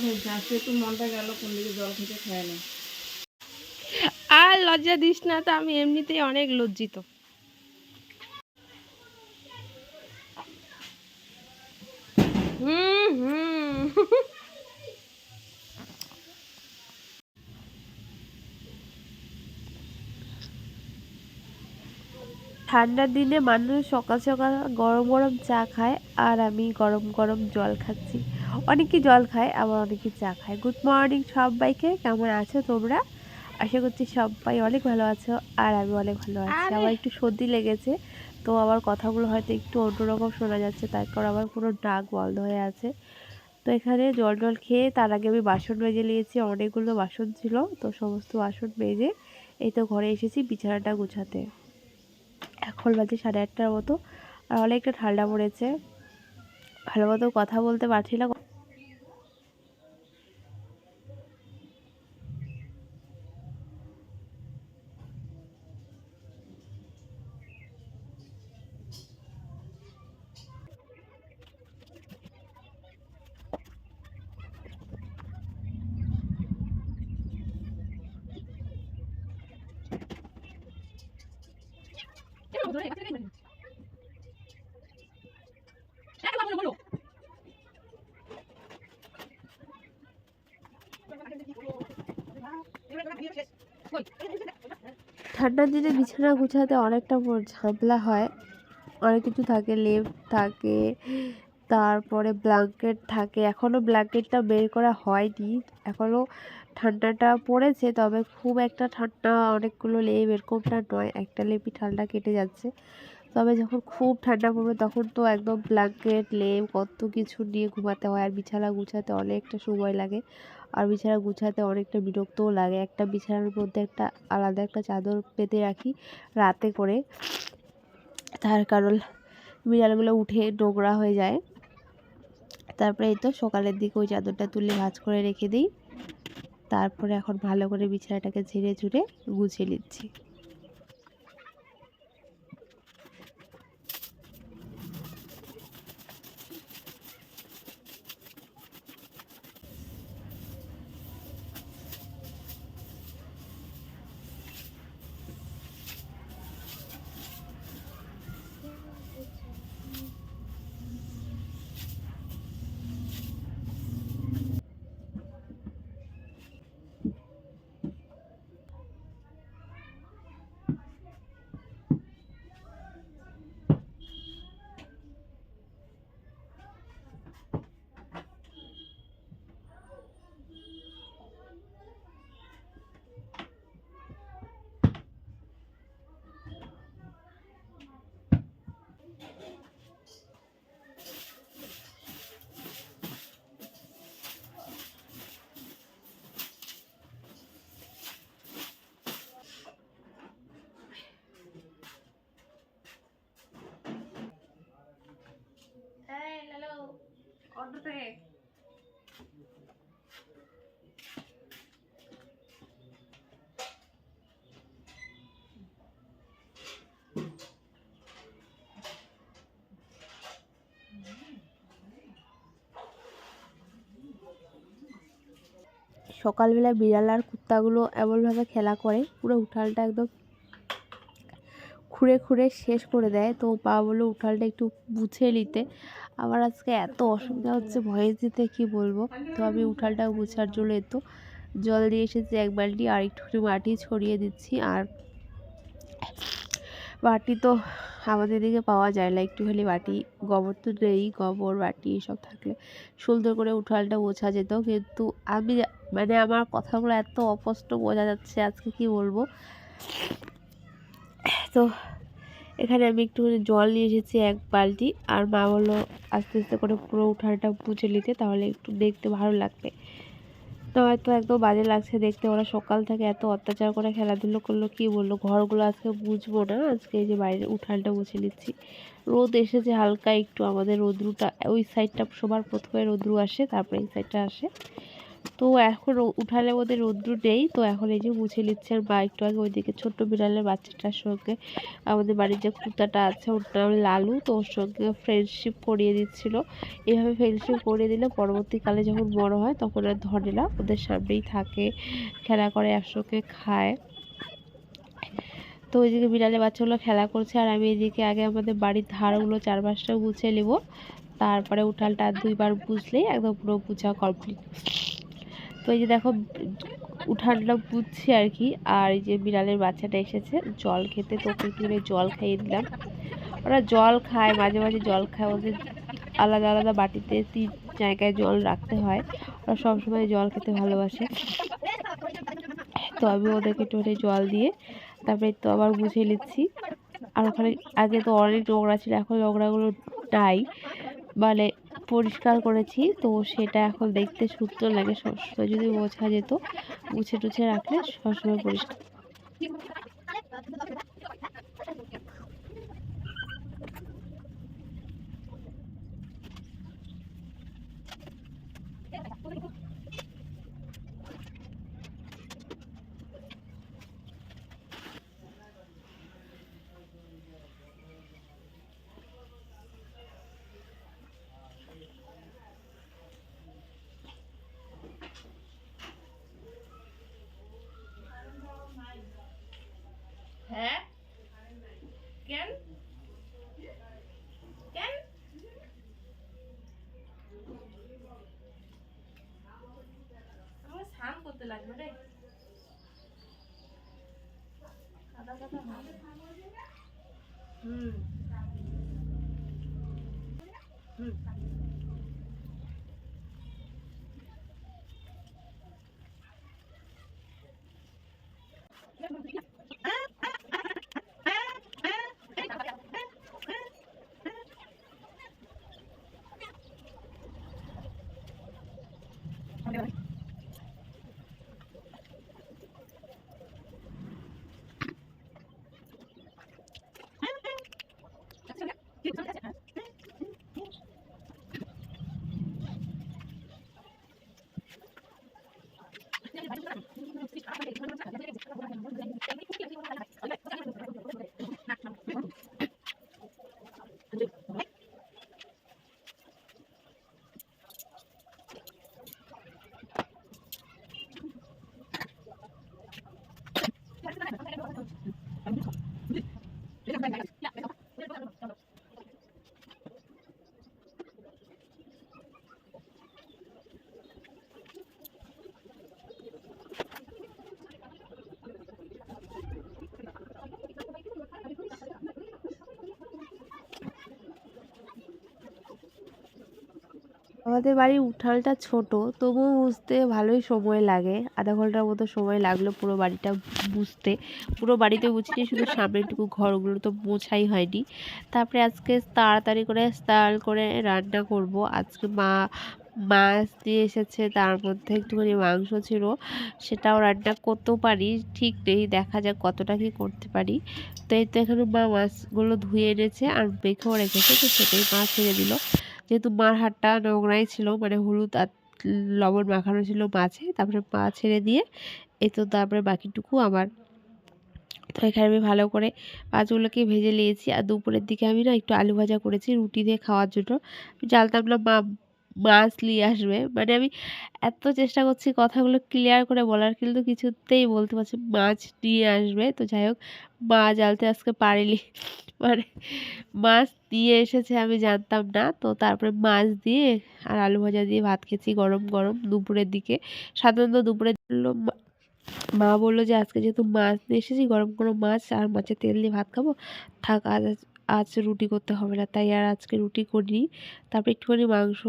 খেয়েছে, আজকে একটু মনটা গেল কোন দিকে জল খেতে খায় না। আর লজ্জা দিস না তো, আমি এমনিতেই অনেক লজ্জিত। ঠান্ডার দিনে মানুষ সকাল সকাল গরম গরম চা খায়, আর আমি গরম গরম জল খাচ্ছি। অনেকে জল খায়, আবার অনেকে চা খায়। গুড মর্নিং সবাইকে, কেমন আছো তোমরা? আশা করছি সবাই অনেক ভালো আছো, আর আমি অনেক ভালো আছি। আমার একটু সর্দি লেগেছে, তো আমার কথাগুলো হয়তো একটু অন্যরকম শোনা যাচ্ছে, তার কারণ আমার পুরো নাক বন্ধ হয়ে আছে। তো এখানে জল খেয়ে তার আগে আমি বাসন মেজে নিয়েছি, অনেকগুলো বাসন ছিল, তো সমস্ত বাসন মেজে এই তো ঘরে এসেছি বিছানাটা গুছাতে। এখন বাজে 8:30টার মতো, আর অনেকটা ঠান্ডা পড়েছে, ভালো মতো কথা বলতে পারছি না। ঠান্ডার দিনে বিছানা গুছাতে অনেকটা ঝামেলা হয়, অনেক কিছু থাকে, লেপ থাকে, তারপরে ব্ল্যাঙ্কেট থাকে। এখনও ব্ল্যাঙ্কেটটা বের করা হয়নি, এখনও ঠান্ডাটা পড়েছে, তবে খুব একটা ঠান্ডা অনেকগুলো লেপ এরকমটা নয়, একটা লেপই ঠান্ডা কেটে যাচ্ছে। তবে যখন খুব ঠান্ডা পড়বে তখন তো একদম ব্ল্যাঙ্কেট লেপ কত কিছু নিয়ে ঘুমাতে হয়, আর বিছানা গুছাতে অনেকটা সময় লাগে, আর বিছানা গুছাতে অনেকটা বিরক্তও লাগে। একটা বিছানার মধ্যে একটা আলাদা একটা চাদর পেতে রাখি রাতে করে, তার কারণ বিড়ালগুলো উঠে নোংরা হয়ে যায়। তারপরে এই তো সকালের দিকে ওই চাদরটা তুলে ভাঁজ করে রেখে দিই। তারপরে এখন ভালো করে বিছানাটাকে ঝেড়ে ঝুড়ে গুছিয়ে নিচ্ছি। সকালবেলা বিড়াল আর কুত্তাগুলো এমনভাবে খেলা করে, পুরো উঠালটা একদম খুঁড়ে খুঁড়ে শেষ করে দেয়। তো পা বললো উঠালটা একটু মুছে নিতে, আমার আজকে এত অসুবিধা হচ্ছে ভয়েস দিতে কি বলবো। তো আমি উঠালটা মুছার জন্য তো জল দিয়ে এসেছি 1 বালতি, আর একটু মাটি ছড়িয়ে দিচ্ছি। আর বাটি তো আমাদের দিকে পাওয়া যায় না, একটুখানি বাটি, গোবর তো নেই, গোবর বাটি এসব থাকলে সুন্দর করে উঠালটা মোছা যেত। কিন্তু আমি মানে আমার কথাগুলো এত অস্পষ্ট বোঝা যাচ্ছে আজকে কি বলবো। তো এখানে আমি একটুখানি জল নিয়ে এসেছি 1 বালতি, আর মা বললো আস্তে আস্তে করে পুরো উঠানটা মুছে নিতে, তাহলে একটু দেখতে ভালো লাগবে। তো হয়তো একদম বাজে লাগছে দেখতে, ওরা সকাল থেকে এত অত্যাচার করে খেলাধুলো করলো, কি বললো। ঘরগুলো আজকে বুঝবো না, আজকে এই যে বাইরে উঠানটা মুছে নিচ্ছি। রোদ এসেছে হালকা একটু, আমাদের রোদ্রুটা ওই সাইডটা সবার প্রথমে রোদ্রু আসে, তারপরে এই সাইডটা আসে। তো এখন উঠানের মধ্যে রৌদ্র নেই, তো এখন এই যে মুছে নিচ্ছে। আর মা একটু আগে ওইদিকে ছোট্ট বিড়ালের বাচ্চাটার সঙ্গে আমাদের বাড়ির যে কুত্তাটা আছে ওর নাম লালু, তো ওর সঙ্গে ফ্রেন্ডশিপ করিয়ে দিচ্ছিল। এভাবে ফ্রেন্ডশিপ করিয়ে দিলে পরবর্তীকালে যখন বড় হয় তখন আর ধরে না, ওদের সামনেই থাকে, খেলা করে, একসঙ্গে খায়। তো ওইদিকে বিড়ালের বাচ্চাগুলো খেলা করছে, আর আমি এদিকে আগে আমাদের বাড়ির ধারগুলো চারপাশটা গুছিয়ে নেব। তারপরে উঠানটা 2বার বুঝলেই একদম পুরো গুছা কমপ্লিট। তো এই যে দেখো উঠানটা বুঝছি আর কি। আর এই যে বিড়ালের বাচ্চাটা এসেছে জল খেতে, তো ওকে একটু জল খাইয়ে দিলাম। ওরা জল খায়, মাঝে মাঝে জল খায়। ওদের আলাদা আলাদা বাটিতে 3 জায়গায় জল রাখতে হয়, ওরা সবসময় জল খেতে ভালোবাসে। তো আমি ওদেরকে একটু জল দিয়ে তারপরে তো আবার গুছিয়ে নিচ্ছি। আর ওখানে আগে তো অনেক নোংরা ছিল, এখন নোংরাগুলো নাই, মানে পরিষ্কার করেছি, তো সেটা এখন দেখতে সুন্দর লাগে। সবসময় যদি মোছা যেত, মুছে টুছে রাখলে সবসময় পরিষ্কার। হ্যাঁ কেন কেন আমার স্নান করতে লাগবে রে, কাদা কাদা হবে। হুম হুম আমাদের বাড়ির উঠানটা ছোট, তবুও বুঝতে ভালোই সময় লাগে। আধা ঘন্টার মতো সময় লাগলো পুরো বাড়িটা বুঝতে। পুরো বাড়িতে বুঝিনি, শুধু সামনেটুকু ঘরগুলো তো মোছাই হয়নি। তারপরে আজকে তাড়াতাড়ি করে স্নান করে রান্না করব। আজকে মা মাছ দিয়ে এসেছে, তার মধ্যে একটুখানি মাংস ছিল, সেটাও রান্না করতেও পারি, ঠিক নেই, দেখা যাক কতটা কি করতে পারি। তো এই তো এখানে মা মাছগুলো ধুয়ে এনেছে আর মেখেও রেখেছে, তো সেটাই মা ছেড়ে দিল। যেহেতু মার হাতটা নোংরাই ছিল, মানে হলুদ আর লবণ মাখানো ছিল মাছে, তারপরে পা ছেড়ে দিয়ে এই তো তারপরে বাকিটুকু আমার। তো এখানে আমি ভালো করে মাছগুলোকে ভেজে নিয়েছি। আর দুপুরের দিকে আমি না একটু আলু ভাজা করেছি রুটি দিয়ে খাওয়ার জন্য। আমি জানতাম না মা মাছ নিয়ে আসবে, মানে আমি এত চেষ্টা করছি কথাগুলো ক্লিয়ার করে বলার, কিন্তু কিছুতেই বলতে পারছি মাছ নিয়ে আসবে। তো যাই হোক, মাছ আনতে আজকে পারিনি, মানে মাছ দিয়ে এসেছে আমি জানতাম না। তো তারপরে মাছ দিয়ে আর আলু ভাজা দিয়ে ভাত খেয়েছি গরম গরম দুপুরের দিকে। সাধারণত দুপুরে মা বললো যে আজকে যেহেতু মাছ নিয়ে এসেছি, গরম গরম মাছ আর মাছের তেল দিয়ে ভাত খাবো, থাক আজ আজ রুটি করতে হবে না, তাই আর আজকে রুটি করিনি। তারপরে একটুখানি মাংস,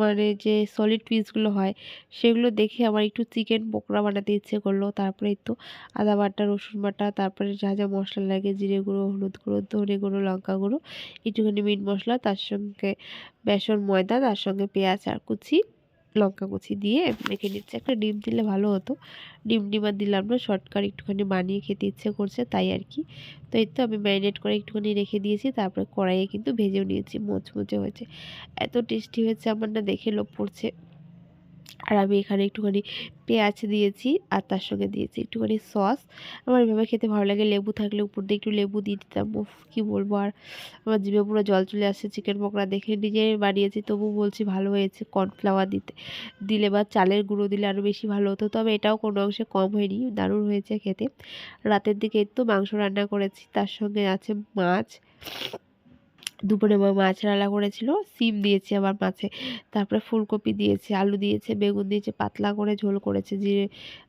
মানে যে সলিড পিসগুলো হয় সেগুলো দেখে আমার একটু চিকেন পকোড়া বানাতে ইচ্ছে করলো। তারপরে এই তো আদা বাটা, রসুন বাটা, তারপরে যা যা মশলা লাগে, জিরে গুঁড়ো, হলুদ গুঁড়ো, ধনে গুঁড়ো, লঙ্কা গুঁড়ো, একটুখানি মিট মশলা, তার সঙ্গে বেসন, ময়দা, তার সঙ্গে পেঁয়াজ আর কুচি, লঙ্কা কুচি দিয়ে মেখে নিচ্ছে। একটা ডিম দিলে ভালো হতো, ডিম আর দিলাম না, শর্টকাট একটুখানি বানিয়ে খেতে ইচ্ছে করছে তাই আর কি। তো এই তো আমি ম্যারিনেট করে একটুখানি রেখে দিয়েছি, তারপরে কড়াইয়ে কিন্তু ভেজেও নিয়েছি, মুচমুচে হয়েছে, এত টেস্টি হয়েছে আমার, না দেখে লোভ পড়ছে। আর আমি এখানে একটুখানি পেঁয়াজ দিয়েছি আর তার সঙ্গে দিয়েছি একটুখানি সস। আমার এভাবে খেতে ভালো লাগে, লেবু থাকলে উপর দিয়ে একটু লেবু দিয়ে দিতাম। উফ কী বলবো আর, আমার জিভে পুরো জল চলে আসছে। চিকেন পকোড়া দেখে নিজেই বানিয়েছি তবু বলছি ভালো হয়েছে। কর্নফ্লাওয়ার দিলে বা চালের গুঁড়ো দিলে আরও বেশি ভালো হতো, তবে এটাও কোনো অংশে কম হয়নি, দারুণ হয়েছে খেতে। রাতের দিকে এই তো মাংস রান্না করেছি, তার সঙ্গে আছে মাছ। দুপুরে মা মাছ রান্না করেছিল, সিম দিয়েছি আবার মাছে, তারপরে ফুলকপি দিয়েছে, আলু দিয়েছে, বেগুন দিয়েছে, পাতলা করে ঝোল করেছে, জিরে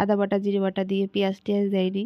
আদা বাটা জিরে বাটা দিয়ে, পেঁয়াজ টেয়াজ দেয়নি।